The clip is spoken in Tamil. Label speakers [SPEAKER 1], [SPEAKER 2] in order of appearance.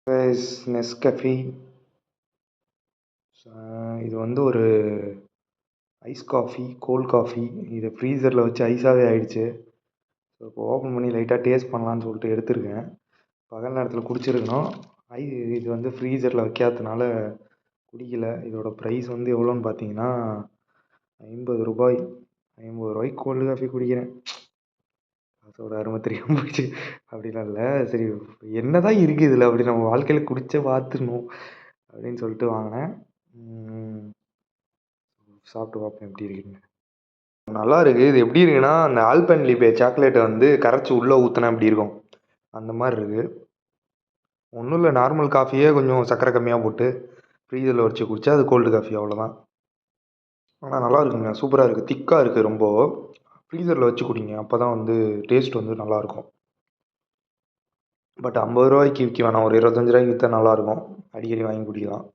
[SPEAKER 1] Guys Nescafe. இது வந்து ஒரு ஐஸ் காஃபி, கோல்ட் காஃபி. இதை ஃப்ரீசரில் வச்சு ஐஸாகவே ஆயிடுச்சு. ஸோ இப்போ ஓப்பன் பண்ணி லைட்டாக டேஸ்ட் பண்ணலான்னு சொல்லிட்டு எடுத்திருக்கேன். பகல் நேரத்தில் குடிச்சிருக்கணும். இது வந்து ஃப்ரீசரில் வைக்காததுனால குடிக்கல. இதோட ப்ரைஸ் வந்து எவ்வளோன்னு பார்த்தீங்கன்னா ரூ. 50. ரூ. 50 கோல்டு காஃபி குடிக்கிறேன். அதோட அருமை தெரியாமல் போயிடுச்சு. அப்படிலாம் இல்லை, சரி என்ன தான் இருக்குது இதில் அப்படி நம்ம வாழ்க்கையில் குடிச்சே பார்த்துடணும் அப்படின்னு சொல்லிட்டு வாங்கினேன். சாப்பிட்டு பார்ப்பேன் எப்படி இருக்குன்னு. நல்லா இருக்குது. இது எப்படி இருக்குன்னா, அந்த ஆல்பென்லீபே சாக்லேட்டை வந்து கரைச்சி உள்ளே ஊற்றினா எப்படி இருக்கும் அந்த மாதிரி இருக்குது. ஒன்றும் இல்லை, நார்மல் காஃபியே கொஞ்சம் சர்க்கரை கம்மியாக போட்டு ஃப்ரீசரில் வச்சு குடித்தா அது கோல்டு காஃபி, அவ்வளோதான். ஆனால் நல்லா இருக்குங்க, சூப்பராக இருக்குது, திக்காக இருக்குது ரொம்ப. ஃப்ரீசரில் வச்சு குடிங்க, அப்போ தான் வந்து டேஸ்ட் வந்து நல்லாயிருக்கும். பட் ரூ. 50க்கு விற்க வேணாம், ஒரு ரூ. 25 விற்றா நல்லாயிருக்கும். அடிக்கடி வாங்கி குடிக்கலாம்.